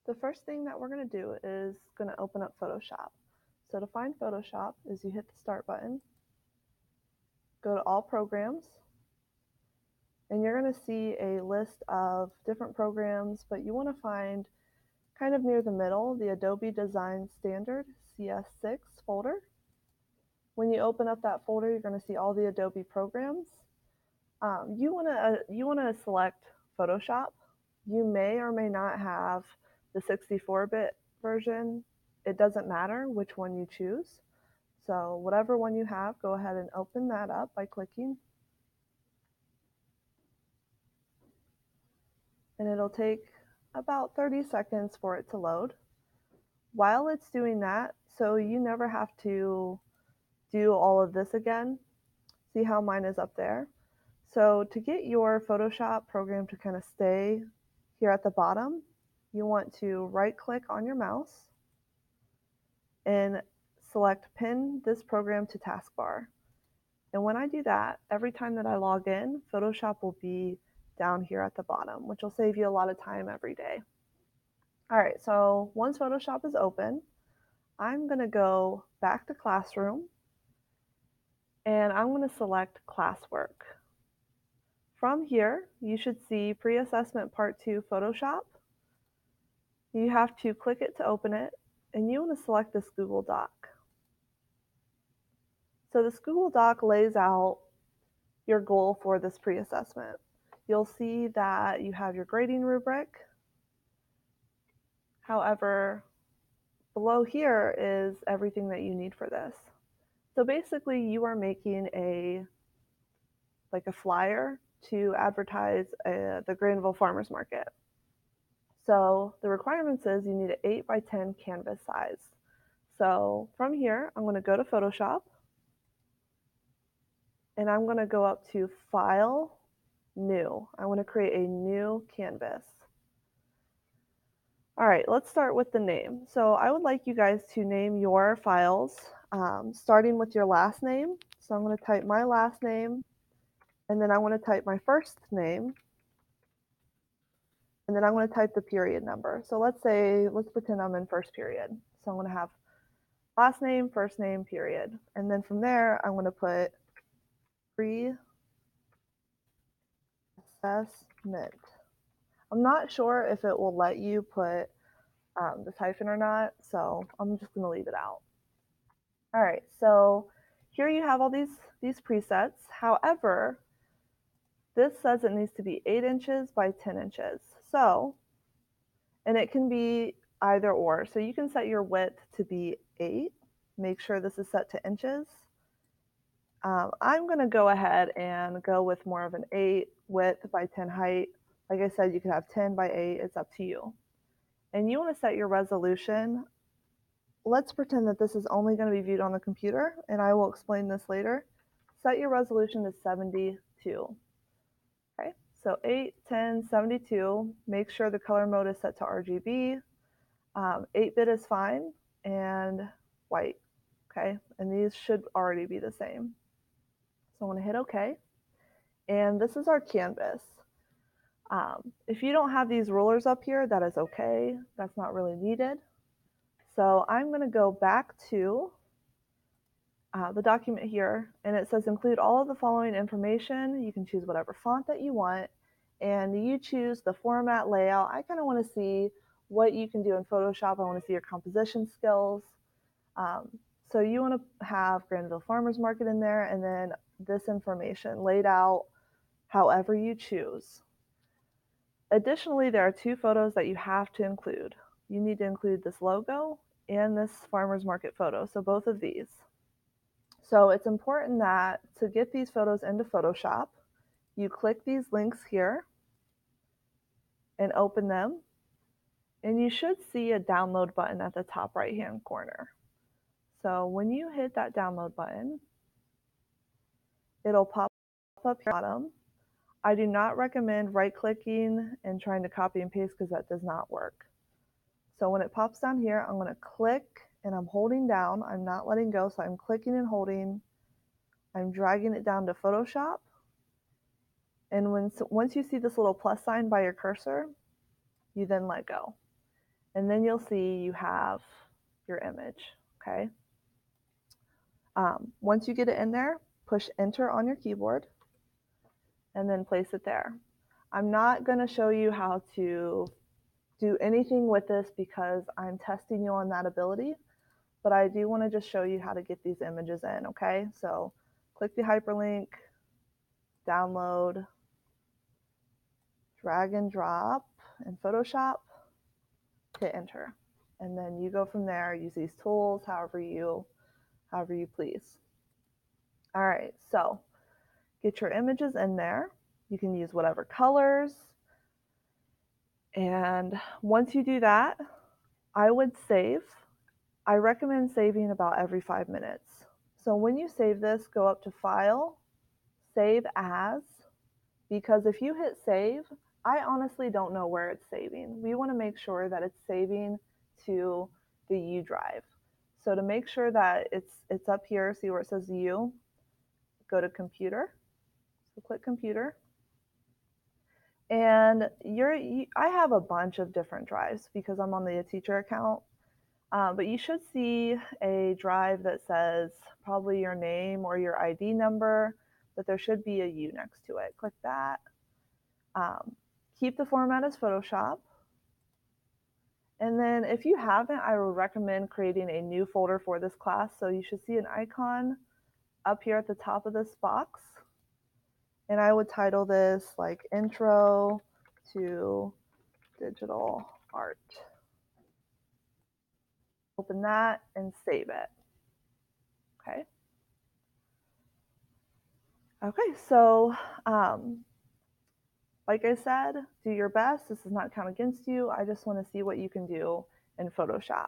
The first thing that we're going to do is going to open up Photoshop. So to find Photoshop is you hit the Start button, go to All Programs, and you're going to see a list of different programs, but you want to find kind of near the middle the Adobe Design Standard CS6 folder. When you open up that folder, you're going to see all the Adobe programs. You want to select Photoshop. You may or may not have the 64-bit version. It doesn't matter which one you choose. So whatever one you have, go ahead and open that up by clicking. And it'll take about 30 seconds for it to load. While it's doing that, so you never have to do all of this again, see how mine is up there? So to get your Photoshop program to kind of stay here at the bottom, you want to right-click on your mouse and select Pin this program to taskbar. And when I do that, every time that I log in, Photoshop will be down here at the bottom, which will save you a lot of time every day. All right, so once Photoshop is open, I'm going to go back to Classroom, and I'm going to select Classwork. From here, you should see Pre-Assessment Part 2 Photoshop. You have to click it to open it, and you want to select this Google Doc. So this Google Doc lays out your goal for this pre-assessment. You'll see that you have your grading rubric. However, below here is everything that you need for this. So basically, you are making a flyer to advertise the Granville Farmers Market. So the requirements is you need an 8 by 10 canvas size. So from here, I'm going to go to Photoshop, and I'm going to go up to File, New. I want to create a new canvas. All right, let's start with the name. So I would like you guys to name your files starting with your last name. So I'm going to type my last name, and then I want to type my first name, and then I'm going to type the period number. So let's pretend I'm in first period. So I'm going to have last name, first name, period. And then from there, I'm going to put pre-assessment. I'm not sure if it will let you put this hyphen or not, so I'm just going to leave it out. All right, so here you have all these presets. However, this says it needs to be 8 inches by 10 inches. So, and it can be either or. So you can set your width to be 8. Make sure this is set to inches. I'm going to go ahead and go with more of an 8 width by 10 height. Like I said, you could have 10 by 8. It's up to you. And you want to set your resolution. Let's pretend that this is only going to be viewed on the computer, and I will explain this later. Set your resolution to 72. Okay, so 8, 10, 72. Make sure the color mode is set to RGB. 8-bit is fine, and white. Okay, and these should already be the same. So I'm going to hit OK. And this is our canvas. If you don't have these rulers up here, that is okay. That's not really needed. So I'm going to go back to the document here, and it says include all of the following information. You can choose whatever font that you want, and you choose the format layout. I kind of want to see what you can do in Photoshop. I want to see your composition skills. So you want to have Granville Farmers Market in there, and then this information laid out however you choose. Additionally, there are 2 photos that you have to include. You need to include this logo and this farmers market photo, so both of these. So it's important that to get these photos into Photoshop, you click these links here and open them, and you should see a download button at the top right-hand corner. So when you hit that download button, it'll pop up here at the bottom. I do not recommend right-clicking and trying to copy and paste because that does not work. So when it pops down here, I'm going to click, and I'm holding down. I'm not letting go, so I'm clicking and holding. I'm dragging it down to Photoshop. And once you see this little plus sign by your cursor, you then let go. and then you'll see you have your image, okay? Once you get it in there, push enter on your keyboard and then place it there. I'm not going to show you how to do anything with this because I'm testing you on that ability, but I do want to just show you how to get these images in, okay? So click the hyperlink, download, drag and drop in Photoshop, hit enter. And then you go from there, use these tools however you please. All right, so get your images in there. You can use whatever colors. And once you do that, I would save. I recommend saving about every 5 minutes. So when you save this, go up to File, Save As, because if you hit save, I honestly don't know where it's saving. We want to make sure that it's saving to the U drive. So to make sure that it's up here, see where it says U, go to Computer. So click Computer. And I have a bunch of different drives because I'm on the teacher account. But you should see a drive that says probably your name or your ID number, but there should be a U next to it. Click that. Keep the format as Photoshop. And then if you haven't, I would recommend creating a new folder for this class. So you should see an icon up here at the top of this box. And I would title this like Intro to Digital Art. Open that and save it. Okay. Okay, so like I said, do your best. This does not count against you. I just want to see what you can do in Photoshop.